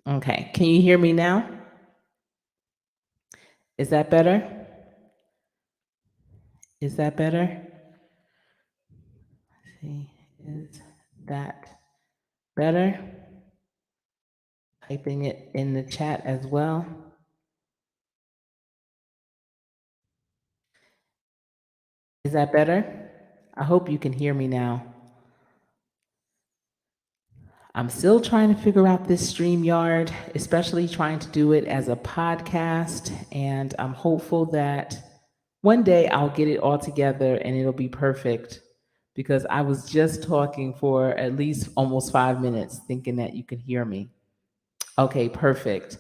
Okay. Can you hear me now? Is that better? Is that better? Let's see, is that better? Typing it in the chat as well. Is that better? I hope you can hear me now. I'm still trying to figure out this StreamYard, especially trying to do it as a podcast. And I'm hopeful that one day I'll get it all together and it'll be perfect because I was just talking for at least almost 5 minutes thinking that you can hear me. Okay, perfect.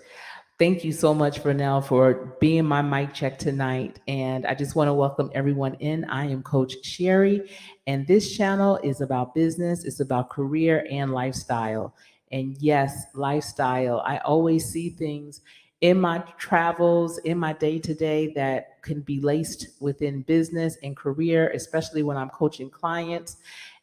Thank you so much, Vernell, for being my mic check tonight. And I just want to welcome everyone in. I am Coach Sherry, and this channel is about business, it's about career and lifestyle. And yes, lifestyle. I always see things in my travels, in my day to day, that can be laced within business and career, especially when I'm coaching clients.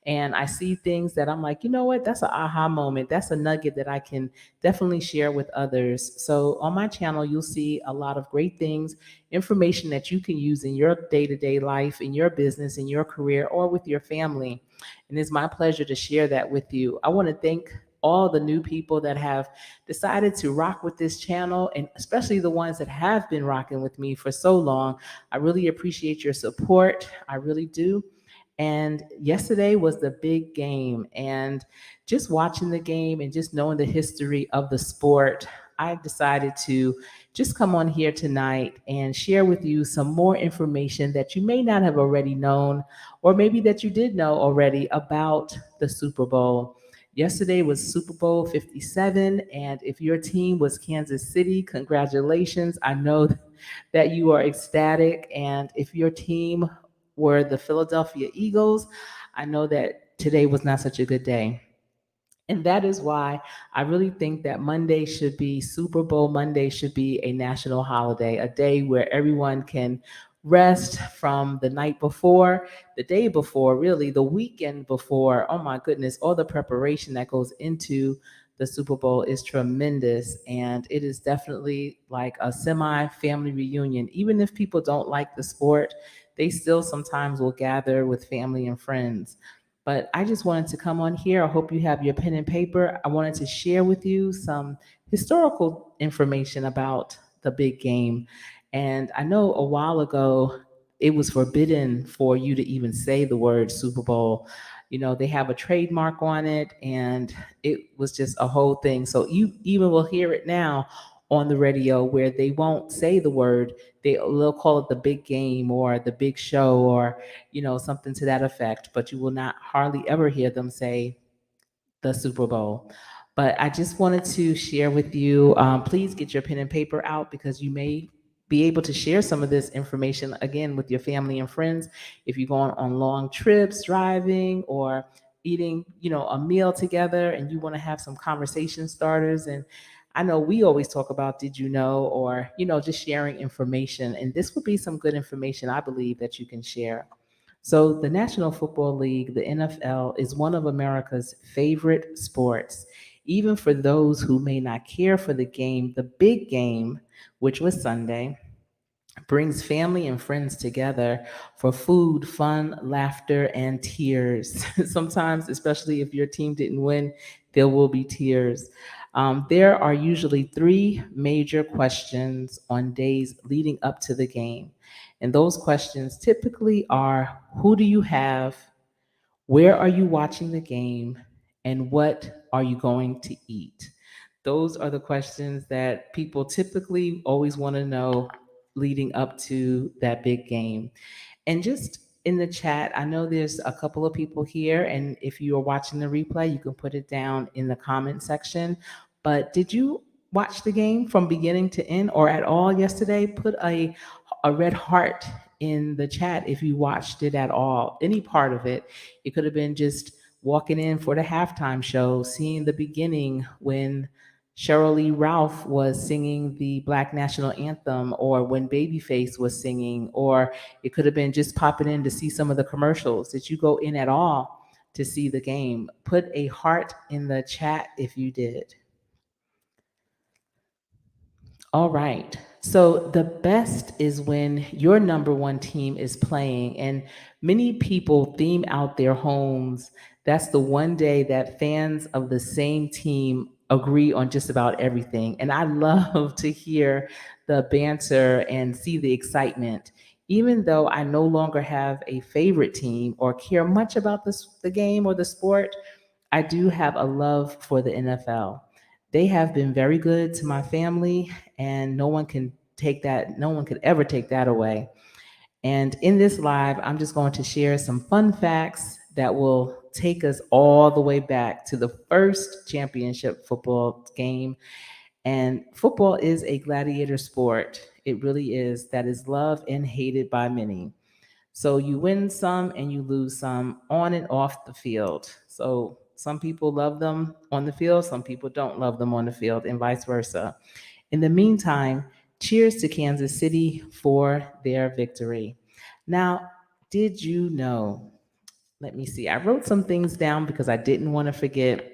And I see things that I'm like, you know what, that's an aha moment. That's a nugget that I can definitely share with others. So on my channel, you'll see a lot of great things, information that you can use in your day-to-day life, in your business, in your career, or with your family. And it's my pleasure to share that with you. I want to thank all the new people that have decided to rock with this channel, and especially the ones that have been rocking with me for so long. I really appreciate your support. I really do. And yesterday was the big game. And just watching the game and just knowing the history of the sport, I decided to just come on here tonight and share with you some more information that you may not have already known, or maybe that you did know already about the Super Bowl. Yesterday was Super Bowl 57, and if your team was Kansas City, congratulations. I know that you are ecstatic. And if your team were the Philadelphia Eagles, I know that today was not such a good day. And that is why I really think that Monday should be Super Bowl Monday, should be a national holiday, a day where everyone can rest from the night before, the day before, really, the weekend before. Oh my goodness, all the preparation that goes into the Super Bowl is tremendous. And it is definitely like a semi family reunion. Even if people don't like the sport, they still sometimes will gather with family and friends. But I just wanted to come on here. I hope you have your pen and paper. I wanted to share with you some historical information about the big game. And I know a while ago it was forbidden for you to even say the word Super Bowl. You know, they have a trademark on it, and it was just a whole thing. So you even will hear it now on the radio where they won't say the word. They'll call it the big game or the big show, or something to that effect, but you will not hardly ever hear them say the Super Bowl. But I just wanted to share with you, please get your pen and paper out because you may be able to share some of this information again with your family and friends if you're going on long trips, driving, or eating, a meal together, and you want to have some conversation starters. And I know we always talk about did you know, or just sharing information, and this would be some good information I believe that you can share. So, the National Football League, the NFL, is one of America's favorite sports. Even for those who may not care for the game, the big game, which was Sunday, brings family and friends together for food, fun, laughter, and tears. Sometimes, especially if your team didn't win, there will be tears. There are usually three major questions on days leading up to the game. And those questions typically are: who do you have? Where are you watching the game? And what are you going to eat? Those are the questions that people typically always want to know leading up to that big game. And just in the chat, I know there's a couple of people here, and if you are watching the replay, you can put it down in the comment section. But did you watch the game from beginning to end or at all yesterday? Put a red heart in the chat if you watched it at all, any part of it. It could have been just walking in for the halftime show, seeing the beginning when Cheryl Lee Ralph was singing the Black National Anthem, or when Babyface was singing, or it could have been just popping in to see some of the commercials. Did you go in at all to see the game? Put a heart in the chat if you did. All right. So the best is when your number one team is playing, and many people theme out their homes. That's the one day that fans of the same team agree on just about everything. And I love to hear the banter and see the excitement. Even though I no longer have a favorite team or care much about the game or the sport, I do have a love for the NFL. They have been very good to my family, and no one could ever take that away. And in this live, I'm just going to share some fun facts that will take us all the way back to the first championship football game. And football is a gladiator sport. It really is, that is loved and hated by many. So you win some and you lose some on and off the field. So some people love them on the field, some people don't love them on the field, and vice versa. In the meantime, cheers to Kansas City for their victory. Now, did you know? Let me see. I wrote some things down because I didn't want to forget,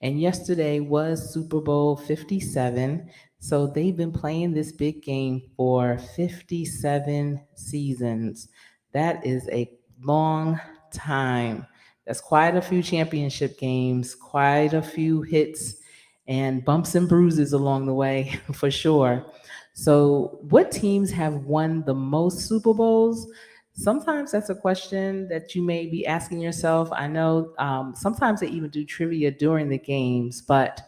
and yesterday was Super Bowl 57. So they've been playing this big game for 57 seasons. That is a long time. That's quite a few championship games, quite a few hits and bumps and bruises along the way, for sure. So, what teams have won the most Super Bowls? Sometimes that's a question that you may be asking yourself. I know sometimes they even do trivia during the games, but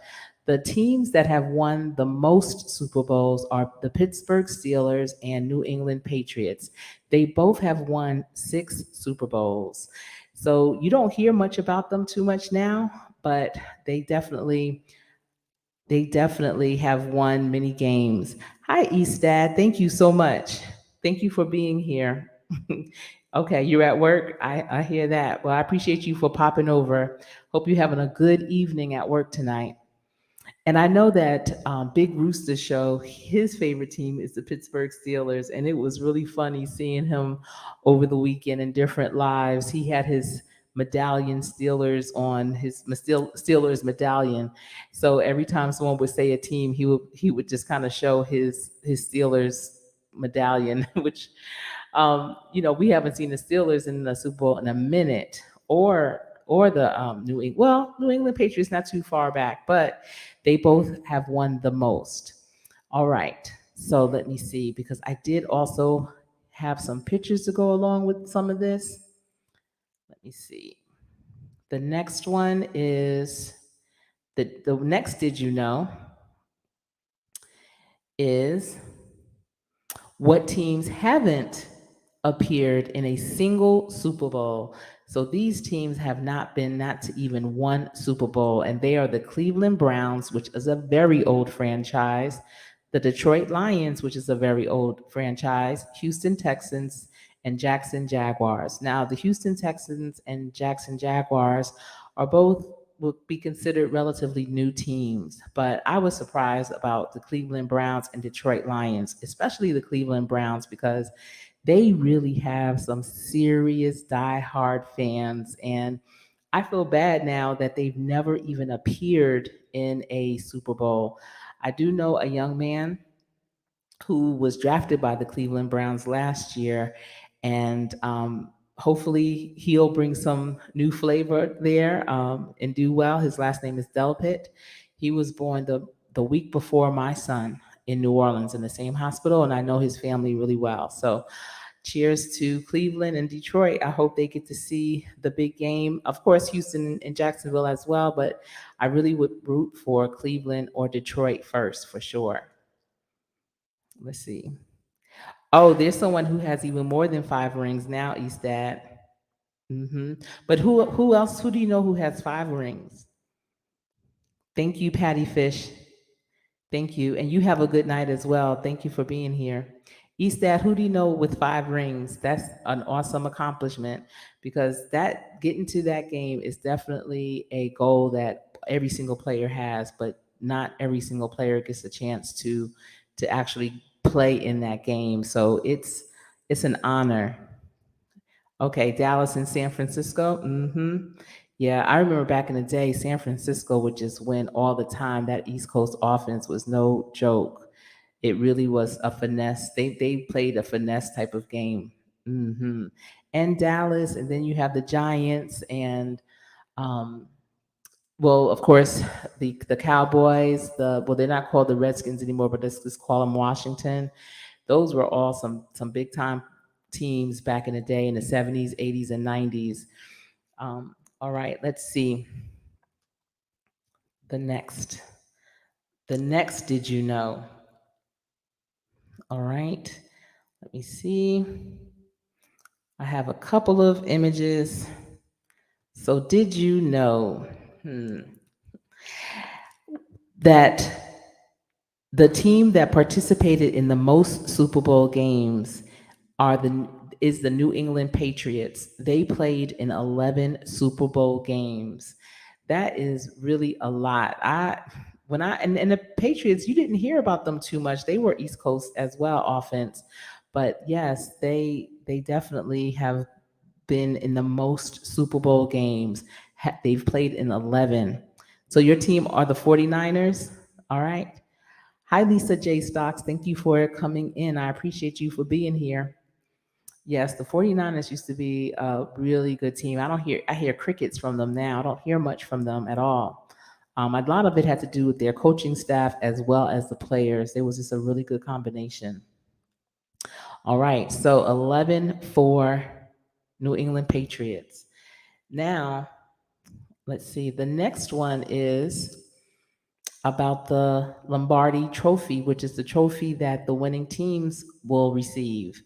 the teams that have won the most Super Bowls are the Pittsburgh Steelers and New England Patriots. They both have won 6 Super Bowls. So you don't hear much about them too much now, but they definitely they definitely have won many games. Hi, Eastad. Thank you so much. Thank you for being here. Okay, you're at work. I hear that. Well, I appreciate you for popping over. Hope you're having a good evening at work tonight. And I know that Big Rooster Show, his favorite team is the Pittsburgh Steelers, and it was really funny seeing him over the weekend in different lives. He had his medallion Steelers on his Steelers medallion. So every time someone would say a team, he would just kind of show his Steelers medallion, which we haven't seen the Steelers in the Super Bowl in a minute, or the New England Patriots not too far back, but they both have won the most. All right, so let me see because I did also have some pictures to go along with some of this. Let me see. The next one is the next. Did you know is what teams haven't appeared in a single Super Bowl? So these teams have not to even one Super Bowl, and they are the Cleveland Browns, which is a very old franchise, the Detroit Lions, which is a very old franchise, Houston Texans, and Jackson Jaguars. Now, the Houston Texans and Jackson Jaguars are both would be considered relatively new teams, but I was surprised about the Cleveland Browns and Detroit Lions, especially the Cleveland Browns, because they really have some serious diehard fans. And I feel bad now that they've never even appeared in a Super Bowl. I do know a young man who was drafted by the Cleveland Browns last year, and hopefully he'll bring some new flavor there and do well. His last name is Delpit. He was born the week before my son in New Orleans in the same hospital, and I know his family really well. So cheers to Cleveland and Detroit. I hope they get to see the big game. Of course, Houston and Jacksonville as well, but I really would root for Cleveland or Detroit first for sure. Let's see. Oh, there's someone who has even more than 5 rings now, Eastad. But who else? Who do you know who has 5 rings? Thank you, Patty Fish. Thank you, and you have a good night as well. Thank you for being here. Eastad, who do you know with 5 rings? That's an awesome accomplishment because that getting to that game is definitely a goal that every single player has, but not every single player gets a chance to actually play in that game. So it's an honor. Okay, Dallas and San Francisco. Yeah, I remember back in the day, San Francisco would just win all the time. That East Coast offense was no joke. It really was a finesse. They played a finesse type of game. hmm And Dallas, and then you have the Giants, and um, well, of course, the Cowboys. Well, they're not called the Redskins anymore, but let's just call them Washington. Those were all some big time teams back in the day in the 70s, 80s, and 90s. All right, let's see the next. The next, did you know? All right, let me see. I have a couple of images. So, did you know that the team that participated in the most Super Bowl games are the is the New England Patriots? They played in 11 Super Bowl games. That is really a lot. And the Patriots, you didn't hear about them too much. They were East Coast as well, offense. But yes, they definitely have been in the most Super Bowl games. They've played in 11. So your team are the 49ers. All right. Hi, Lisa J. Stocks. Thank you for coming in. I appreciate you for being here. Yes, the 49ers used to be a really good team. I hear crickets from them now. I don't hear much from them at all. A lot of it had to do with their coaching staff as well as the players. There was just a really good combination. All right, so 11 for New England Patriots. Now, let's see. The next one is about the Lombardi Trophy, which is the trophy that the winning teams will receive.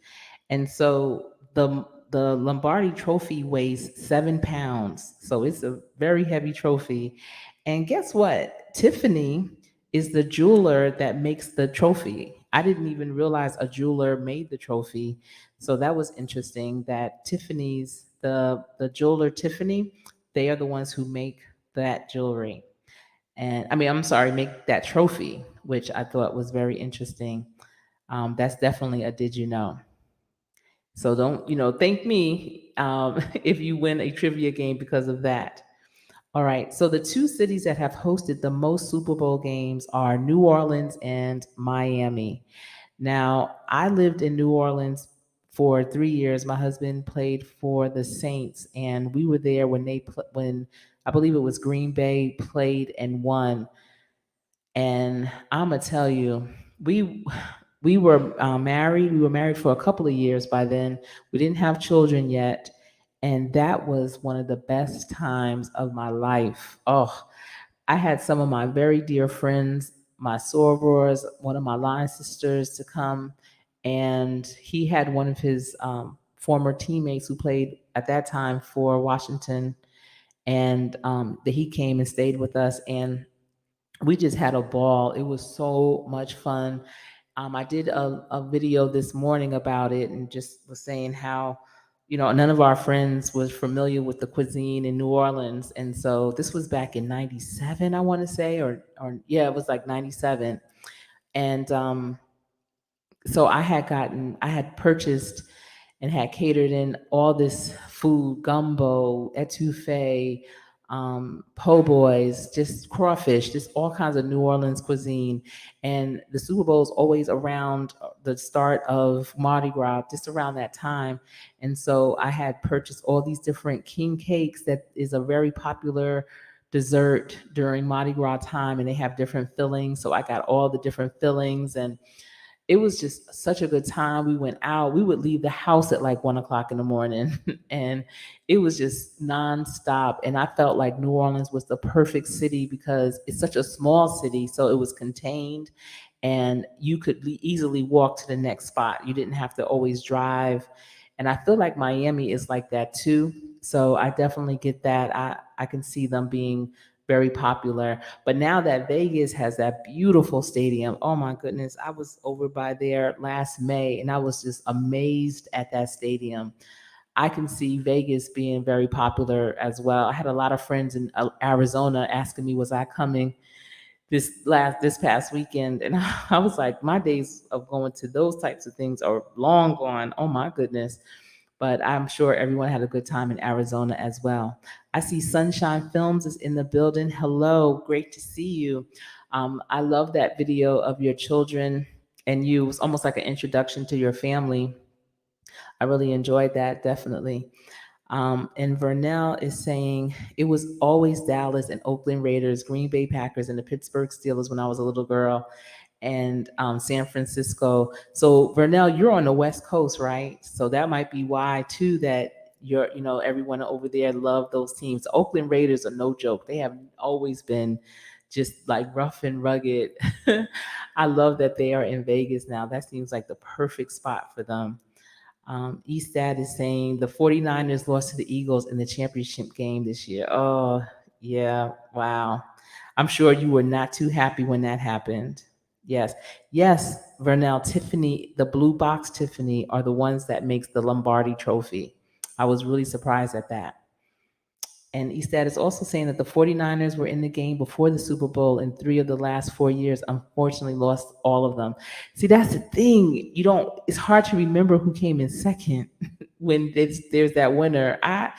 And so the Lombardi Trophy weighs 7 pounds, so it's a very heavy trophy. And guess what? Tiffany is the jeweler that makes the trophy. I didn't even realize a jeweler made the trophy, so that was interesting. That Tiffany's the jeweler Tiffany, they are the ones who make that jewelry. And I mean, I'm sorry, make that trophy, which I thought was very interesting. That's definitely a did you know. So don't, thank me if you win a trivia game because of that. All right. So the two cities that have hosted the most Super Bowl games are New Orleans and Miami. Now, I lived in New Orleans for 3 years. My husband played for the Saints, and we were there when I believe it was Green Bay played and won. And I'm gonna tell you, we we were married. We were married for a couple of years by then. We didn't have children yet, and that was one of the best times of my life. Oh, I had some of my very dear friends, my sorors, one of my line sisters to come, and he had one of his former teammates who played at that time for Washington, and that he came and stayed with us, and we just had a ball. It was so much fun. I did a video this morning about it and just was saying how, none of our friends was familiar with the cuisine in New Orleans. And so this was back in 97, I want to say, or yeah, it was like 97. And so I had purchased and had catered in all this food, gumbo, etouffee, po' boys, just crawfish, just all kinds of New Orleans cuisine. And the Super Bowl is always around the start of Mardi Gras, just around that time. And so I had purchased all these different king cakes that is a very popular dessert during Mardi Gras time, and they have different fillings. So I got all the different fillings, and it was just such a good time. We went out. We would leave the house at like 1 o'clock in the morning, and it was just nonstop. And I felt like New Orleans was the perfect city because it's such a small city, so it was contained, and you could easily walk to the next spot. You didn't have to always drive. And I feel like Miami is like that too. So I definitely get that. I can see them being very popular. But now that Vegas has that beautiful stadium, oh my goodness, I was over by there last May and I was just amazed at that stadium. I can see Vegas being very popular as well. I had a lot of friends in Arizona asking me, was I coming this past weekend? And I was like, my days of going to those types of things are long gone. Oh my goodness. But I'm sure everyone had a good time in Arizona as well. I see Sunshine Films is in the building. Hello, great to see you. I love that video of your children and you. It was almost like an introduction to your family. I really enjoyed that, definitely. And Vernell is saying it was always Dallas and Oakland Raiders, Green Bay Packers, and the Pittsburgh Steelers when I was a little girl, and San Francisco. So Vernell, you're on the West Coast, right? So that might be why too that everyone over there loved those teams. The Oakland Raiders are no joke. They have always been just like rough and rugged. I love that they are in Vegas now. That seems like the perfect spot for them. Eastad is saying the 49ers lost to the Eagles in the championship game this year. Oh, yeah. Wow. I'm sure you were not too happy when that happened. Yes. Yes, Vernell, Tiffany, the blue box Tiffany are the ones that makes the Lombardi trophy. I was really surprised at that. And Eastad is also saying that the 49ers were in the game before the Super Bowl in 3 of the last 4 years. Unfortunately, lost all of them. See, that's the thing. It's hard to remember who came in second when there's that winner. I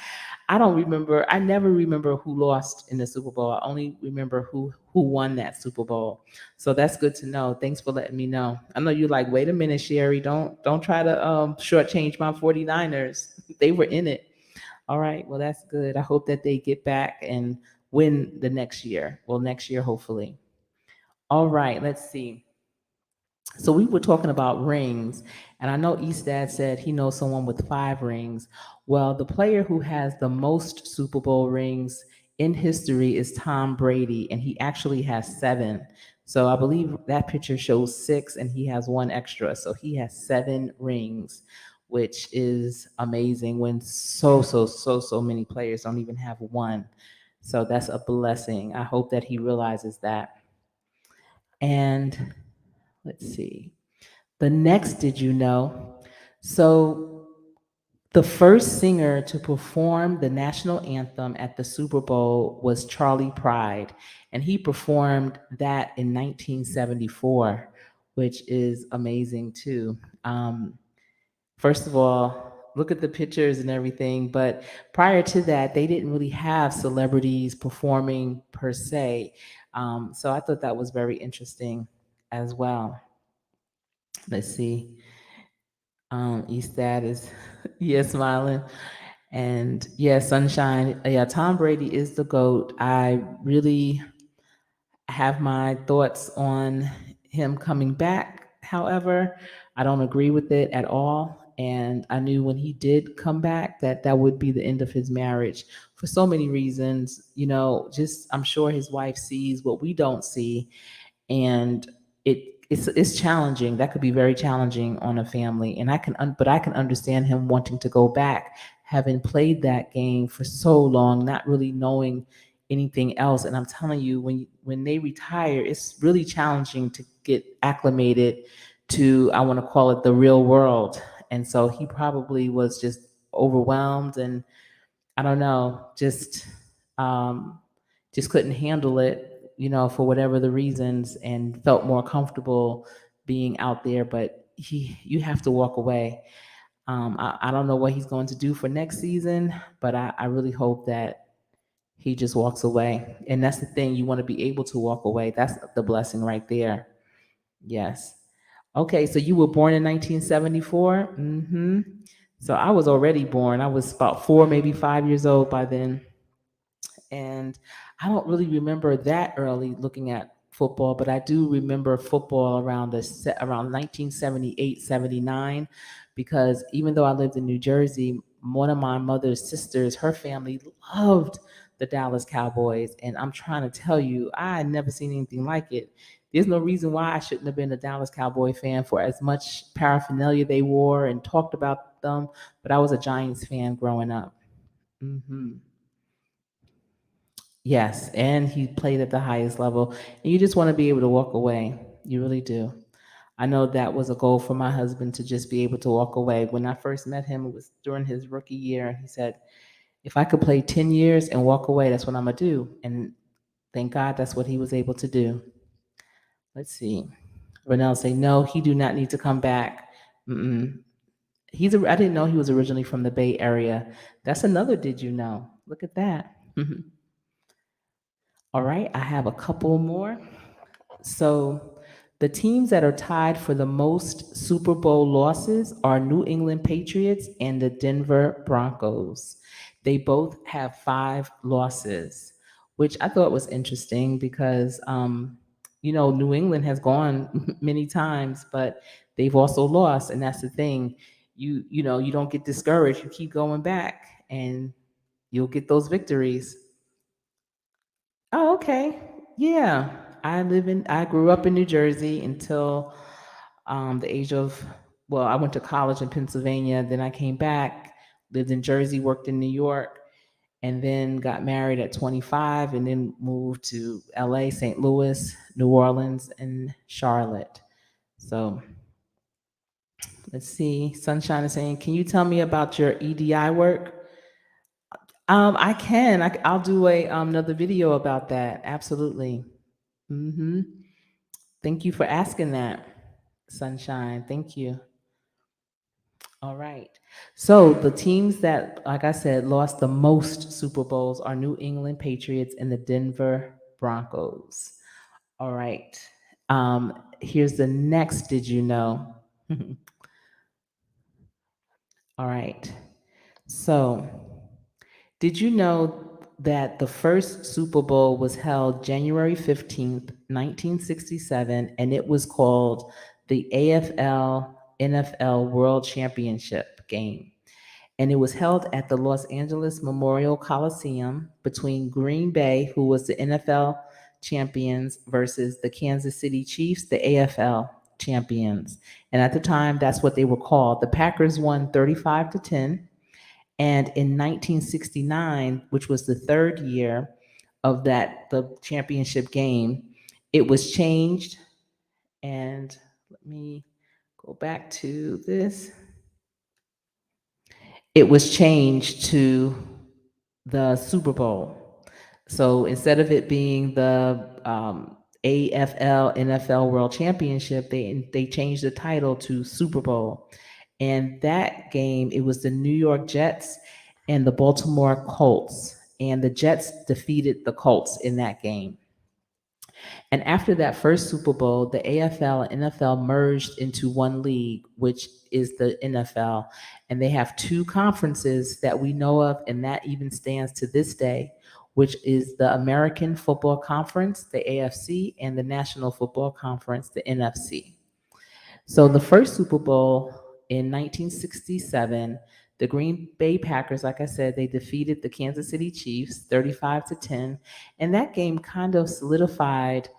don't remember. I never remember who lost in the Super Bowl. I only remember who won that Super Bowl. So that's good to know. Thanks for letting me know. I know you're like, wait a minute, Sherry. Don't try to shortchange my 49ers. They were in it. All right. Well, that's good. I hope that they get back and win the next year. Well, next year, hopefully. All right. Let's see. So we were talking about rings, and I know Eastad said he knows someone with 5 rings. Well, the player who has the most Super Bowl rings in history is Tom Brady, and he actually has 7. So I believe that picture shows 6, and he has one extra. So he has 7 rings, which is amazing when so many players don't even have one. So that's a blessing. I hope that he realizes that. And let's see. The next, did you know? So, the first singer to perform the national anthem at the Super Bowl was Charlie Pride, and he performed that in 1974, which is amazing too. First of all, look at the pictures and everything, but prior to that, they didn't really have celebrities performing per se. So I thought that was very interesting as well. Let's see. Eastad is yeah, smiling. And yeah, Sunshine. Yeah, Tom Brady is the GOAT. I really have my thoughts on him coming back. However, I don't agree with it at all. And I knew when he did come back that that would be the end of his marriage for so many reasons. Just I'm sure his wife sees what we don't see, and it's challenging. That could be very challenging on a family, and but I can understand him wanting to go back, having played that game for so long, not really knowing anything else. And I'm telling you, when they retire, it's really challenging to get acclimated to, I want to call it, the real world. And so he probably was just overwhelmed, and I don't know, um, just couldn't handle it, for whatever the reasons, and felt more comfortable being out there. But you have to walk away. I don't know what he's going to do for next season, but I really hope that he just walks away. And that's the thing, you want to be able to walk away. That's the blessing right there. Yes. Okay, so you were born in 1974? Mm-hmm. So I was already born. I was about 4, maybe 5 years old by then. And I don't really remember that early looking at football, but I do remember football around 1978, 79, because even though I lived in New Jersey, one of my mother's sisters, her family loved the Dallas Cowboys. And I'm trying to tell you, I had never seen anything like it. There's no reason why I shouldn't have been a Dallas Cowboy fan for as much paraphernalia they wore and talked about them, but I was a Giants fan growing up. Hmm. Yes, and he played at the highest level. And you just want to be able to walk away. You really do. I know that was a goal for my husband to just be able to walk away. When I first met him, it was during his rookie year. He said, if I could play 10 years and walk away, that's what I'm going to do. And thank God that's what he was able to do. Let's see. Renell say, no, he do not need to come back. Mm-mm. I didn't know he was originally from the Bay Area. That's another did you know. Look at that. All right, I have a couple more. So The teams that are tied for the most Super Bowl losses are New England Patriots and the Denver Broncos. They both have 5 losses, which I thought was interesting because, New England has gone many times, but they've also lost, and that's the thing. You don't get discouraged. You keep going back, and you'll get those victories. Oh, okay. Yeah. I grew up in New Jersey until the age of, well, I went to college in Pennsylvania, then I came back, lived in Jersey, worked in New York, and then got married at 25 and then moved to LA, St. Louis, New Orleans, and Charlotte. So let's see. Sunshine is saying, can you tell me about your EDI work? I can. I'll do another video about that. Absolutely. Hmm. Thank you for asking that, Sunshine. Thank you. All right. So the teams that, like I said, lost the most Super Bowls are New England Patriots and the Denver Broncos. All right. Here's the next. Did you know? All right. So, did you know that the first Super Bowl was held January 15th, 1967, and it was called the AFL NFL World Championship game? And it was held at the Los Angeles Memorial Coliseum between Green Bay, who was the NFL champions, versus the Kansas City Chiefs, the AFL champions. And at the time, that's what they were called. The Packers won 35-10. And in 1969, which was the third year of the championship game, it was changed. And let me go back to this. It was changed to the Super Bowl. So instead of it being the AFL NFL World Championship, they changed the title to Super Bowl. And that game, it was the New York Jets and the Baltimore Colts. And the Jets defeated the Colts in that game. And after that first Super Bowl, the AFL and NFL merged into one league, which is the NFL. And they have 2 conferences that we know of, and that even stands to this day, which is the American Football Conference, the AFC, and the National Football Conference, the NFC. So the first Super Bowl in 1967, the Green Bay Packers, like I said, they defeated the Kansas City Chiefs 35-10, and that game kind of solidified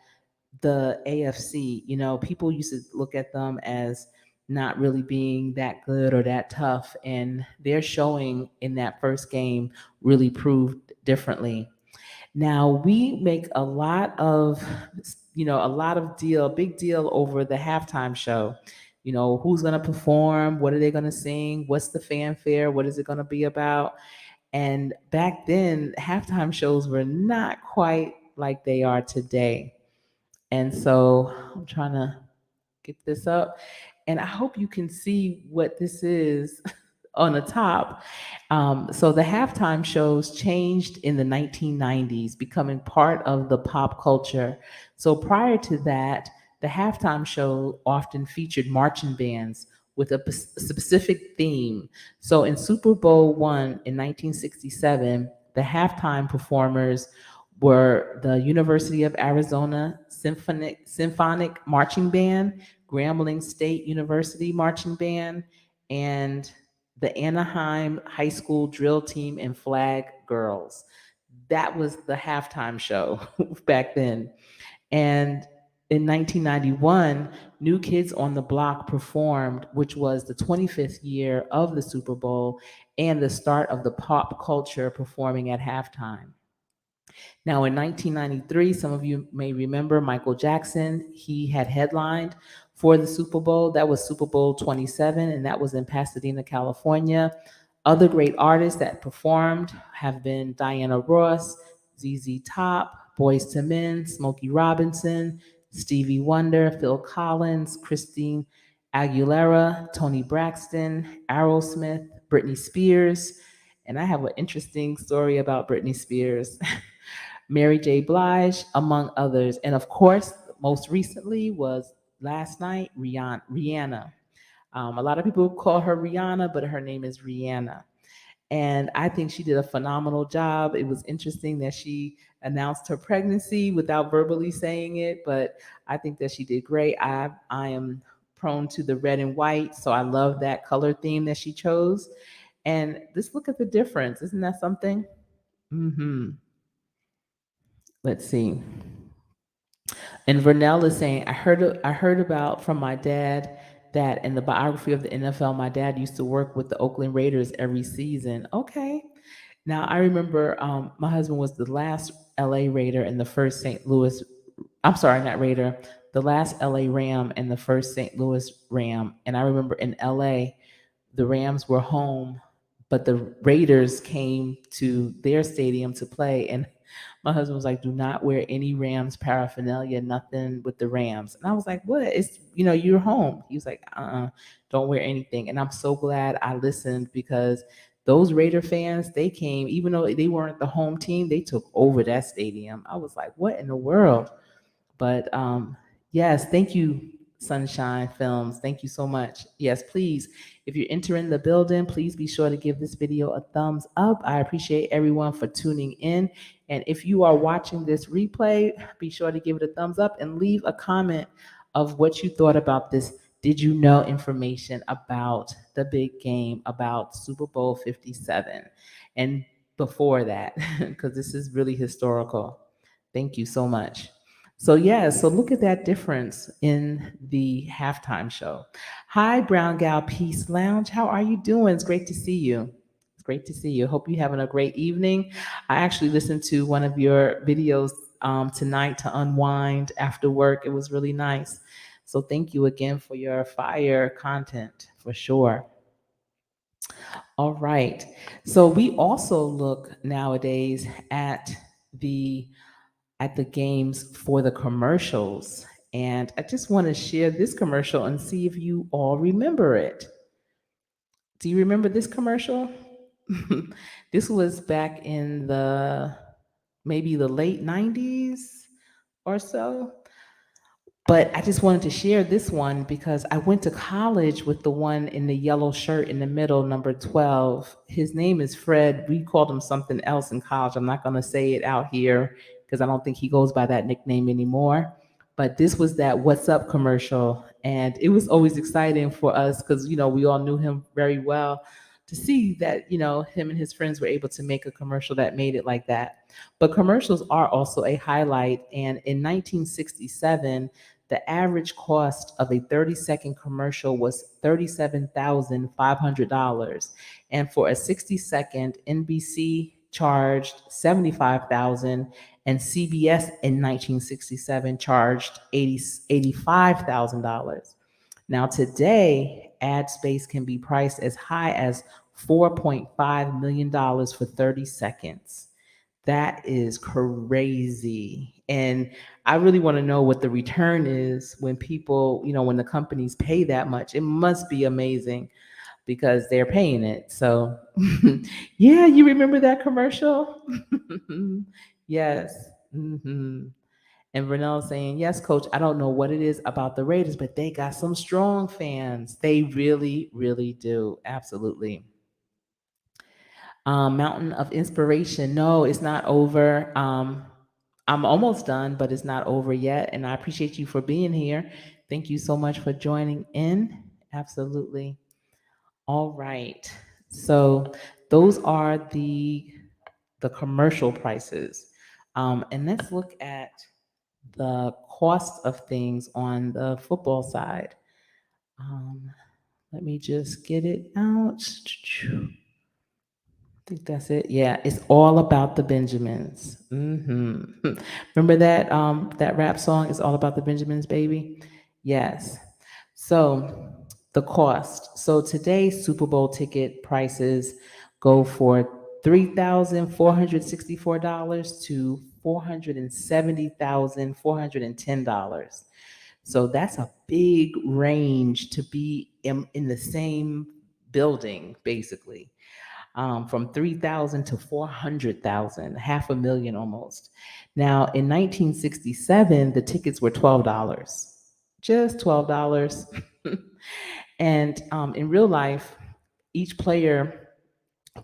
the AFC. People used to look at them as not really being that good or that tough, and their showing in that first game really proved differently. Now we make big deal over the halftime show. Who's going to perform? What are they going to sing? What's the fanfare? What is it going to be about? And back then, halftime shows were not quite like they are today. And so I'm trying to get this up. And I hope you can see what this is on the top. So the halftime shows changed in the 1990s, becoming part of the pop culture. So prior to that, the halftime show often featured marching bands with a specific theme. So in Super Bowl one in 1967, the halftime performers were the University of Arizona Symphonic Marching Band, Grambling State University Marching Band, and the Anaheim High School Drill Team and Flag Girls. That was the halftime show back then. And in 1991, New Kids on the Block performed, which was the 25th year of the Super Bowl and the start of the pop culture performing at halftime. Now, in 1993, some of you may remember Michael Jackson. He had headlined for the Super Bowl. That was Super Bowl 27, and that was in Pasadena, California. Other great artists that performed have been Diana Ross, ZZ Top, Boyz II Men, Smokey Robinson, Stevie Wonder, Phil Collins, Christine Aguilera, Tony Braxton, Aerosmith, Britney Spears. And I have an interesting story about Britney Spears. Mary J. Blige, among others. And of course, most recently was last night, Rihanna. A lot of people call her Rihanna, but her name is Rihanna. And I think she did a phenomenal job. It was interesting that she announced her pregnancy without verbally saying it, but I think that she did great. I am prone to the red and white, so I love that color theme that she chose. And just look at the difference. Isn't that something? Mm-hmm. Let's see. And Vernell is saying, I heard about from my dad that in the biography of the NFL, my dad used to work with the Oakland Raiders every season. Okay. Now I remember my husband was the last LA Raider and the first St. Louis. I'm sorry, not Raider, the last LA Ram and the first St. Louis Ram. And I remember in LA, the Rams were home, but the Raiders came to their stadium to play. And my husband was like, "Do not wear any Rams paraphernalia, nothing with the Rams." And I was like, "What? It's you're home." He was like, don't wear anything." And I'm so glad I listened because those Raider fans, they came, even though they weren't the home team, they took over that stadium. I was like, "What in the world?" But yes, thank you, Sunshine Films. Thank you so much. Yes, please, if you're entering the building, please be sure to give this video a thumbs up. I appreciate everyone for tuning in. And if you are watching this replay, be sure to give it a thumbs up and leave a comment of what you thought about this. Did you know information about the big game, about Super Bowl 57? And before that, because this is really historical. Thank you so much. So yeah, so look at that difference in the halftime show. Hi, Brown Gal Peace Lounge. How are you doing? It's great to see you. It's great to see you. Hope you're having a great evening. I actually listened to one of your videos tonight to unwind after work. It was really nice. So thank you again for your fire content for sure. All right. So we also look nowadays the at the games for the commercials. And I just want to share this commercial and see if you all remember it. Do you remember this commercial? This was back in the maybe the late 90s or so. But I just wanted to share this one because I went to college with the one in the yellow shirt in the middle, number 12. His name is Fred. We called him something else in college. I'm not going to say it out here because I don't think he goes by that nickname anymore. But this was that What's Up commercial. And it was always exciting for us because, we all knew him very well to see that, him and his friends were able to make a commercial that made it like that. But commercials are also a highlight. And in 1967, the average cost of a 30-second commercial was $37,500. And for a 60-second, NBC charged $75,000 and CBS in 1967 charged $85,000. Now today, ad space can be priced as high as $4.5 million for 30 seconds. That is crazy. And I really want to know what the return is when people, when the companies pay that much. It must be amazing because they're paying it. So, yeah, you remember that commercial? Yes. And Renell saying, "Yes, coach, I don't know what it is about the Raiders, but they got some strong fans. They really, really do. Absolutely." Mountain of Inspiration. No, it's not over. I'm almost done, but it's not over yet. And I appreciate you for being here. Thank you so much for joining in. Absolutely. All right. So those are the commercial prices. And let's look at the cost of things on the football side. Um, Let me just get it out. Think that's it. Yeah, it's all about the Benjamins. Remember that rap song? It's all about the Benjamins, baby. Yes. So the cost. So today's Super Bowl ticket prices go for $3,464 to $470,410. So that's a big range to be in the same building, basically, from 3,000 to 400,000, half a million almost. Now, in 1967, the tickets were $12. just $12. And in real life, each player,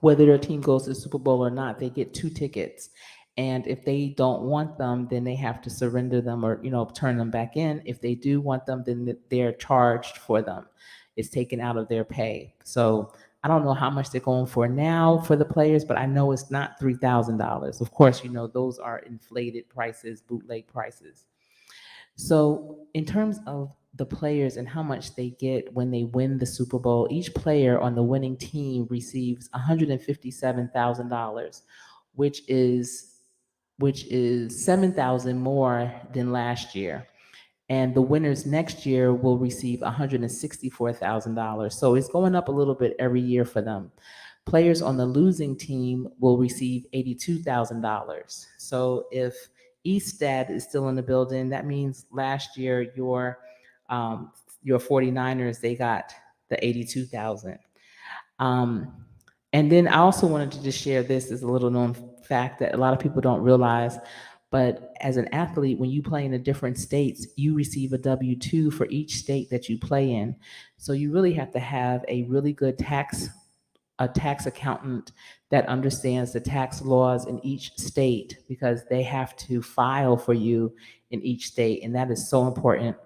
whether their team goes to the Super Bowl or not, they get 2 tickets. And if they don't want them, then they have to surrender them or, turn them back in. If they do want them, then they're charged for them. It's taken out of their pay. So I don't know how much they're going for now for the players, but I know it's not $3,000. Of course, those are inflated prices, bootleg prices. So, in terms of the players and how much they get when they win the Super Bowl, each player on the winning team receives $157,000, which is which is 7,000 more than last year. And the winners next year will receive $164,000. So it's going up a little bit every year for them. Players on the losing team will receive $82,000. So if Eastad is still in the building, that means last year your 49ers, they got the 82,000. Um, and then I also wanted to just share this as a little known fact that a lot of people don't realize. But as an athlete, when you play in the different states, you receive a W 2 for each state that you play in. So you really have to have a tax accountant that understands the tax laws in each state because they have to file for you in each state. And that is so important.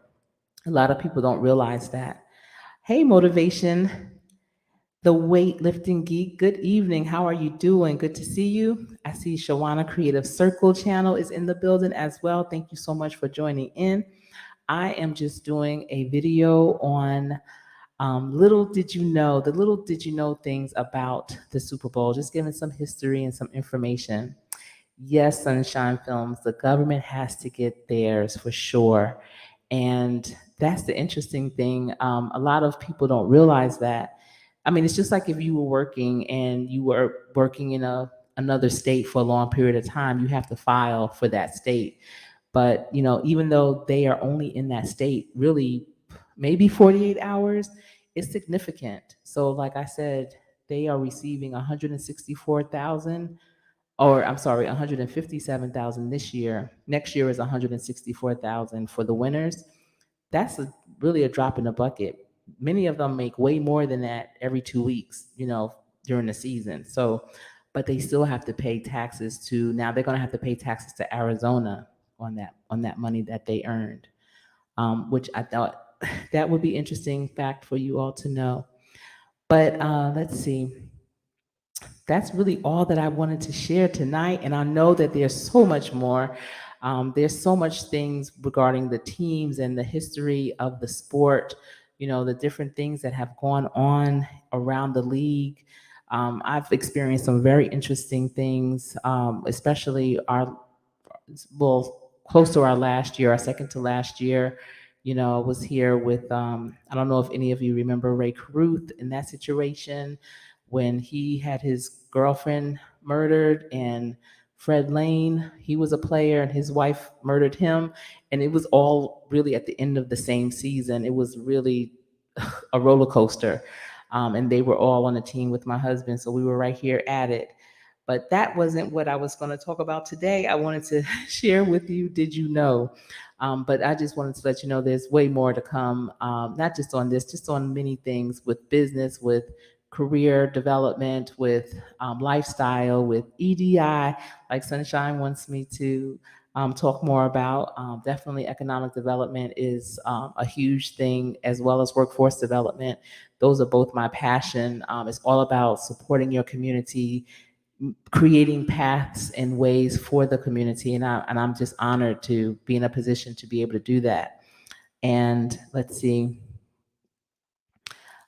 A lot of people don't realize that. Hey, Motivation, the weightlifting geek. Good evening. How are you doing? Good to see you. I see Shawana Creative Circle channel is in the building as well. Thank you so much for joining in. I am just doing a video on the little did you know things about the Super Bowl, just giving some history and some information. Yes, Sunshine Films, the government has to get theirs for sure. And that's the interesting thing. A lot of people don't realize that. I mean, it's just like if you were working and you were working in another state for a long period of time, you have to file for that state. But, even though they are only in that state, really maybe 48 hours, it's significant. So, like I said, they are receiving 164,000, or I'm sorry, 157,000 this year. Next year is 164,000 for the winners. That's really a drop in the bucket. Many of them make way more than that every 2 weeks, during the season. So, but they still have to pay taxes to, now they're going to have to pay taxes to Arizona on that money that they earned, which I thought that would be interesting fact for you all to know. But let's see, that's really all that I wanted to share tonight. And I know that there's so much more. There's so much things regarding the teams and the history of the sport, the different things that have gone on around the league. I've experienced some very interesting things, especially close to our last year, our second to last year. I was here with, I don't know if any of you remember Ray Caruth in that situation when he had his girlfriend murdered, and Fred Lane, he was a player and his wife murdered him. And it was all really at the end of the same season. It was really a roller coaster. And they were all on a team with my husband. So we were right here at it. But that wasn't what I was going to talk about today. I wanted to share with you, did you know? But I just wanted to let you know there's way more to come, not just on this, just on many things with business, with career development, with lifestyle, with EDI, like Sunshine wants me to talk more about. Definitely economic development is a huge thing, as well as workforce development. Those are both my passion. It's all about supporting your community, creating paths and ways for the community. And I'm just honored to be in a position to be able to do that. And let's see.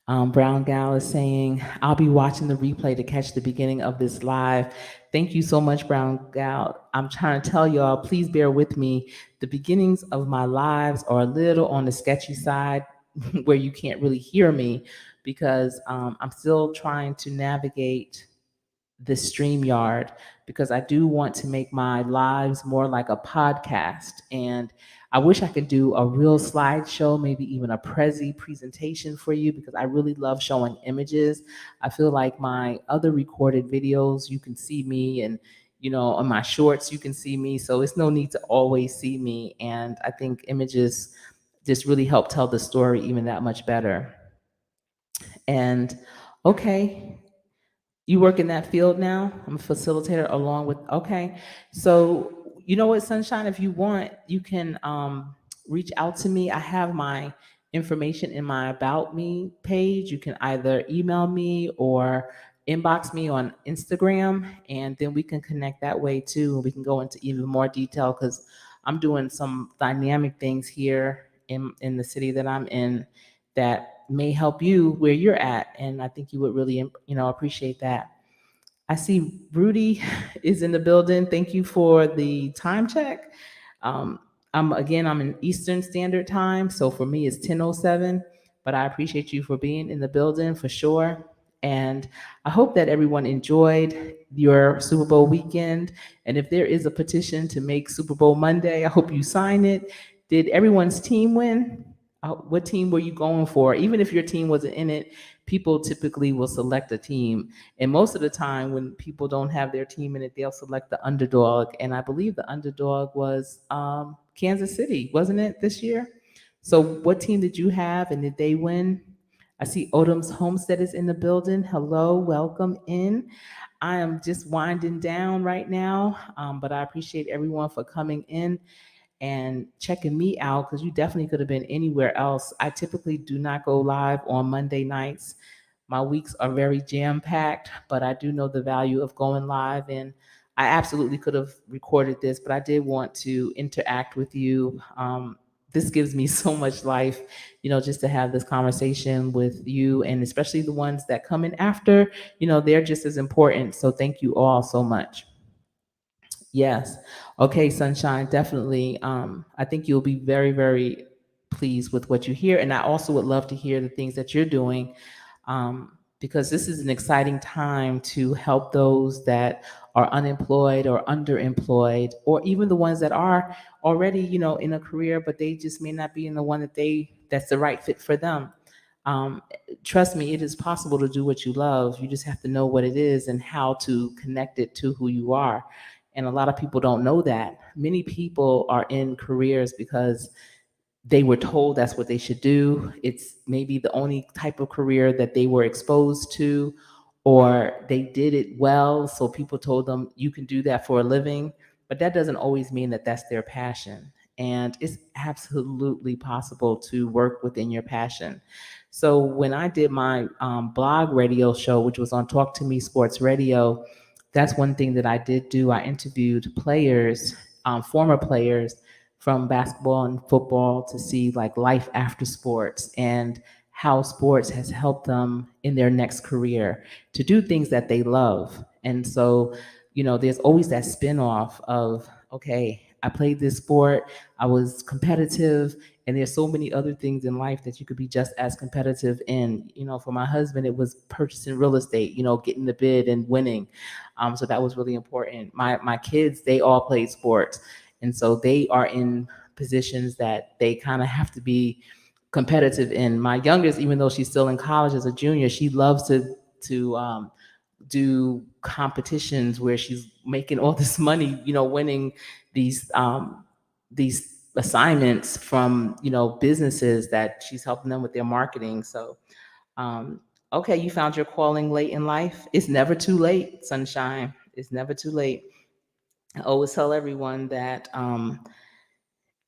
Brown Gal is saying, I'll be watching the replay to catch the beginning of this live. Thank you so much, Brown Gal. I'm trying to tell y'all, please bear with me. The beginnings of my lives are a little on the sketchy side where you can't really hear me because I'm still trying to navigate the StreamYard, because I do want to make my lives more like a podcast. And I wish I could do a real slideshow, maybe even a Prezi presentation for you, because I really love showing images. I feel like my other recorded videos, you can see me, and on my shorts, you can see me. So it's no need to always see me. And I think images just really help tell the story even that much better. And okay, you work in that field now? I'm a facilitator along with, okay. So, you know what, Sunshine, if you want, you can reach out to me. I have my information in my About Me page. You can either email me or inbox me on Instagram, and then we can connect that way too. And we can go into even more detail because I'm doing some dynamic things here in the city that I'm in that may help you where you're at. And I think you would really, appreciate that. I see Rudy is in the building. Thank you for the time check. Um, I'm in Eastern Standard Time, so for me it's 10:07. But I appreciate you for being in the building for sure. And I hope that everyone enjoyed your Super Bowl weekend. And if there is a petition to make Super Bowl Monday, I hope you sign it. Did everyone's team win? What team were you going for? Even if your team wasn't in it, people typically will select a team. And most of the time, when people don't have their team in it, they'll select the underdog. And I believe the underdog was Kansas City, wasn't it, this year? So, what team did you have, and did they win? I see Odom's Homestead is in the building. Hello, welcome in. I am just winding down right now, but I appreciate everyone for coming in and checking me out because you definitely could have been anywhere else. I typically do not go live on Monday nights. My weeks are very jam packed, but I do know the value of going live. And I absolutely could have recorded this, but I did want to interact with you. This gives me so much life, just to have this conversation with you, and especially the ones that come in after, they're just as important. So thank you all so much. Yes. Okay, Sunshine, definitely. I think you'll be very, very pleased with what you hear. And I also would love to hear the things that you're doing, because this is an exciting time to help those that are unemployed or underemployed, or even the ones that are already, in a career, but they just may not be in the one that's the right fit for them. Um, Trust me, it is possible to do what you love. You just have to know what it is and how to connect it to who you are. And a lot of people don't know that. Many people are in careers because they were told that's what they should do. It's maybe the only type of career that they were exposed to, or they did it well. So people told them, you can do that for a living. But that doesn't always mean that that's their passion. And it's absolutely possible to work within your passion. So when I did my blog radio show, which was on Talk to Me Sports Radio, that's one thing that I did do. I interviewed players, former players from basketball and football, to see like life after sports and how sports has helped them in their next career to do things that they love. And so, there's always that spin-off of, okay, I played this sport, I was competitive, and there's so many other things in life that you could be just as competitive in. For my husband, it was purchasing real estate, getting the bid and winning. So that was really important. My kids, they all played sports, and so they are in positions that they kind of have to be competitive in. My youngest, even though she's still in college as a junior, she loves to do competitions where she's making all this money, winning these assignments from businesses that she's helping them with their marketing. So um, okay, you found your calling late in life. It's never too late, Sunshine. It's never too late. I always tell everyone that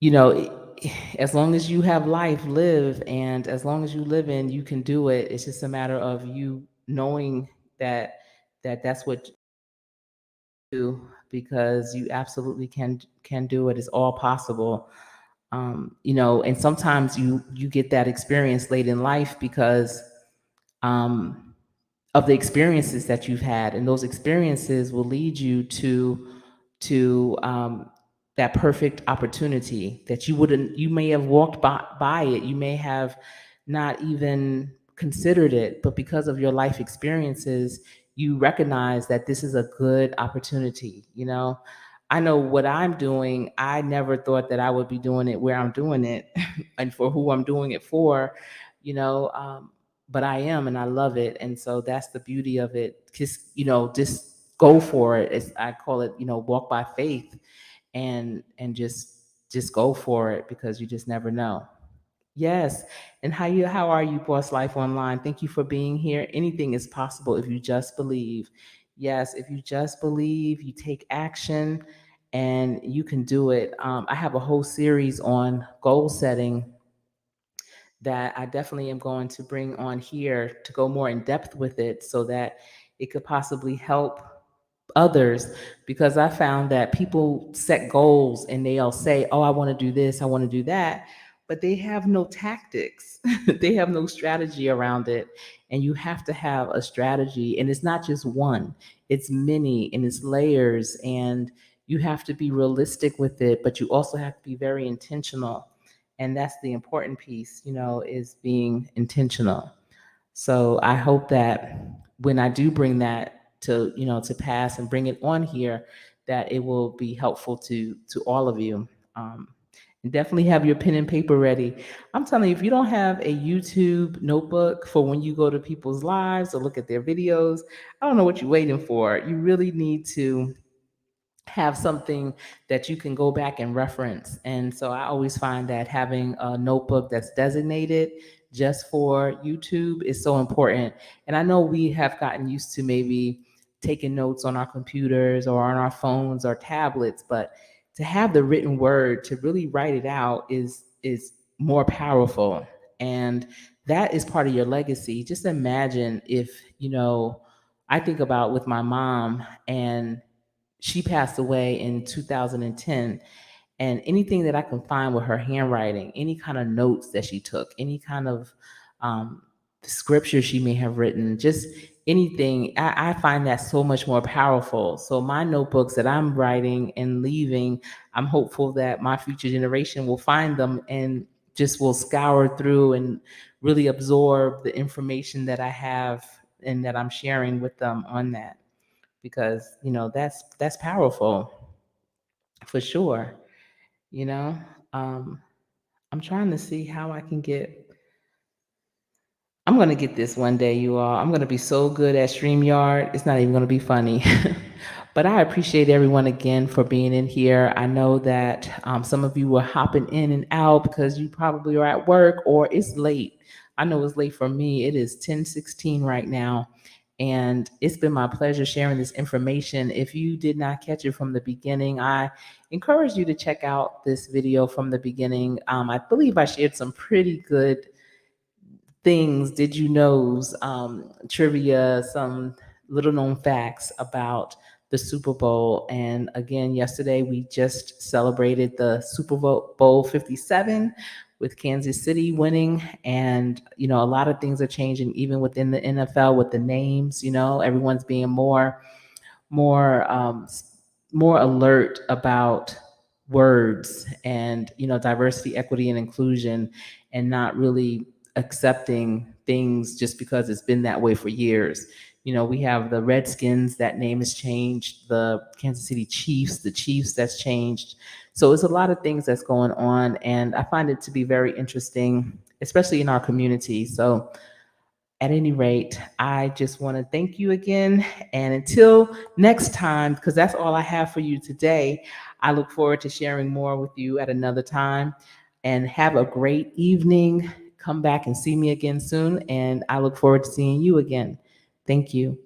you know, as long as you have life, live, and as long as you live in, you can do it. It's just a matter of you knowing that that's what you do, because you absolutely can do it. It's all possible. And sometimes you get that experience late in life because um, of the experiences that you've had, and those experiences will lead you to that perfect opportunity that you may have walked by it, you may have not even considered it, but because of your life experiences, you recognize that this is a good opportunity. I know what I'm doing. I never thought that I would be doing it where I'm doing it and for who I'm doing it for, you know. But I am, and I love it. And so that's the beauty of it. Just go for it. I call it, walk by faith, and just go for it, because you just never know. Yes. And how are you, Boss Life Online? Thank you for being here. Anything is possible if you just believe. Yes, if you just believe, you take action, and you can do it. I have a whole series on goal setting that I definitely am going to bring on here to go more in depth with it so that it could possibly help others, because I found that people set goals and they'll say, "Oh, I want to do this, I want to do that," but they have no tactics. They have no strategy around it. And you have to have a strategy, and it's not just one, it's many, and it's layers, and you have to be realistic with it, but you also have to be very intentional. And that's the important piece, is being intentional. So I hope that when I do bring that to pass and bring it on here, that it will be helpful to all of you. Um, and definitely have your pen and paper ready. I'm telling you, if you don't have a YouTube notebook for when you go to people's lives or look at their videos, I don't know what you're waiting for. You really need to have something that you can go back and reference. And so I always find that having a notebook that's designated just for YouTube is so important. And I know we have gotten used to maybe taking notes on our computers or on our phones or tablets, but to have the written word, to really write it out, is more powerful. And that is part of your legacy. Just imagine if, I think about with my mom, and she passed away in 2010, and anything that I can find with her handwriting, any kind of notes that she took, any kind of um, scripture she may have written, just anything, I find that so much more powerful. So my notebooks that I'm writing and leaving, I'm hopeful that my future generation will find them and just will scour through and really absorb the information that I have and that I'm sharing with them on that, because that's powerful for sure. you know um I'm trying to see how I can get. I'm going to get this one day, you all. I'm going to be so good at StreamYard, it's not even going to be funny. But I appreciate everyone again for being in here. I know that some of you were hopping in and out because you probably are at work or it's late. I know it's late for me. It is 10:16 right now. And it's been my pleasure sharing this information. If you did not catch it from the beginning, I encourage you to check out this video from the beginning. I believe I shared some pretty good things, did you knows, trivia, some little known facts about the Super Bowl. And again, yesterday we just celebrated the Super Bowl 57 with Kansas City winning. And, a lot of things are changing even within the NFL with the names. Everyone's being more more alert about words and diversity, equity, and inclusion, and not really accepting things just because it's been that way for years. We have the Redskins, that name has changed, the Kansas City Chiefs, the Chiefs, that's changed. So it's a lot of things that's going on, and I find it to be very interesting, especially in our community. So at any rate, I just want to thank you again. And until next time, because that's all I have for you today, I look forward to sharing more with you at another time. And have a great evening. Come back and see me again soon. And I look forward to seeing you again. Thank you.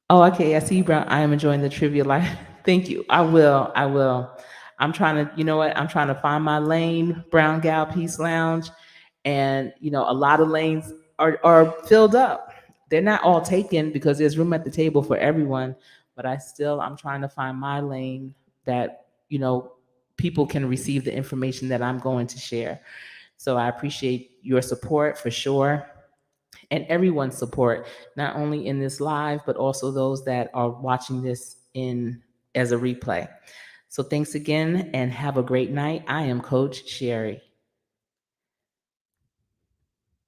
Oh, okay. I see you, Brown. I am enjoying the trivia life. Thank you. I will. I will. I'm trying to, you know what? I'm trying to find my lane, Brown Gal Peace Lounge. And, a lot of lanes are filled up. They're not all taken because there's room at the table for everyone. But I'm trying to find my lane that, people can receive the information that I'm going to share. So I appreciate your support for sure, and everyone's support, not only in this live, but also those that are watching this in as a replay. So thanks again and have a great night. I am Coach Sherry.